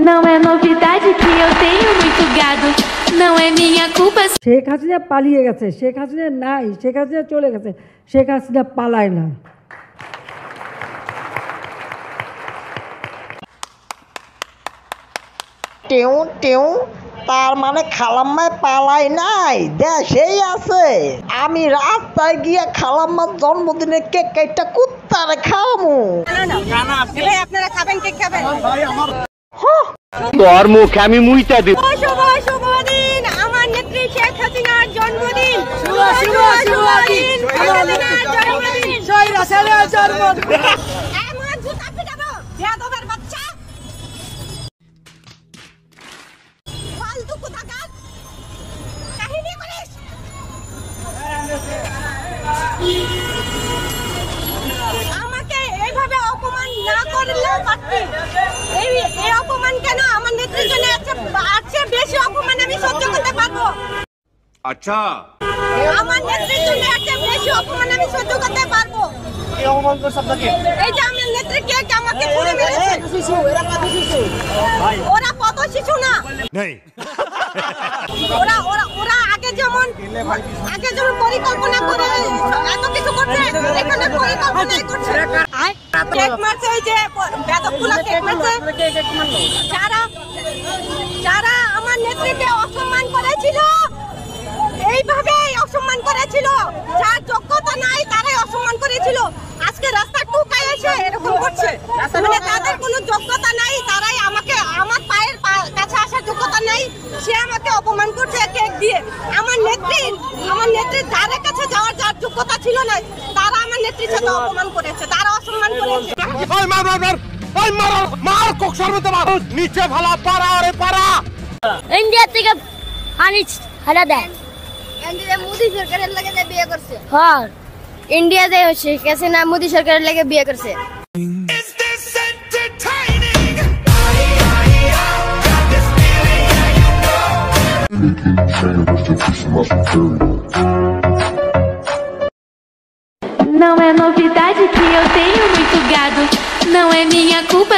Não é novidade que eu tenho muito gado. Não é minha culpa. Sheikh Hasina পালিয়ে গেছে, শেখ হাসিনা নাই, শেখ হাসিনা চলে গেছে, শেখ হাসিনা পালায় না। টেউ টেউ তার মানে খালাম্মায় পালাই নাই, দেশেই আছে। আমি রাস্তায় গিয়ে খালাম্মার জন্মদিনের কেক কেটটা কুত্তারে খাওয়ামু। আপনারা খাবেন, কেক খাবেন? তোর মুখে আমি মুইটা দিব। শুভ দিন, আমার নেত্রী শেখ হাসিনার জন্মদিন। আমাকে এইভাবে অপমান না করলেও পারতি। এই অপমান কেন? আমার নেত্রীর জন্য আছে বেশি অপমান আমি সহ্য করতে পারবো। আচ্ছা, আমার নেত্রীর জন্য আছে বেশি অপমান আমি সহ্য করতে পারবো। এই অপমান করছ আপনাকে? এই যে আমার নেত্রীকে আমাকে পুরো মেরেছে। ওরা কত শিশু না? নেই। ওরা আগে যেমন পরিকল্পনা করে এত কিছু করছে, এখানে পরিকল্পনাই করছে। কেক মারছে, এই যে বেদকুলা কেক মারছে। যারা আমার নেত্রীকে অসম্মান করেছিল, এইভাবে অসম্মান করেছিল, যার যোগ্যতা নাই তারাই অসম্মান করেছিল। আজকে রাস্তা টুকায় এসে এরকম করছে, মানে তাদের কোনো যোগ্যতা নাই, তারাই আমাকে, আমার পায়ের কাছে আসার যোগ্যতা নাই, সে আমাকে অপমান করছে কেক দিয়ে। আমার নেত্রীর ধারে কাছে যাওয়ার যার যোগ্যতা ছিল না, তারা আমার নেত্রীর সাথে অপমান করেছে, তারা অসম্মান করেছে। মার কোক সর্বতে মার, নিচে ভালা পারা, আরে পারা। ইন্ডিয়া থেকে আনিস হালা দেয়। ইন্ডিয়া মোদি সরকারের লাগে বিয়ে করছে। হ্যাঁ, ইন্ডিয়াতে শেখ হাসিনা মোদি সরকারের লাগে বিয়ে করছে। Não é novidade que eu tenho muito gado. Não é minha culpa.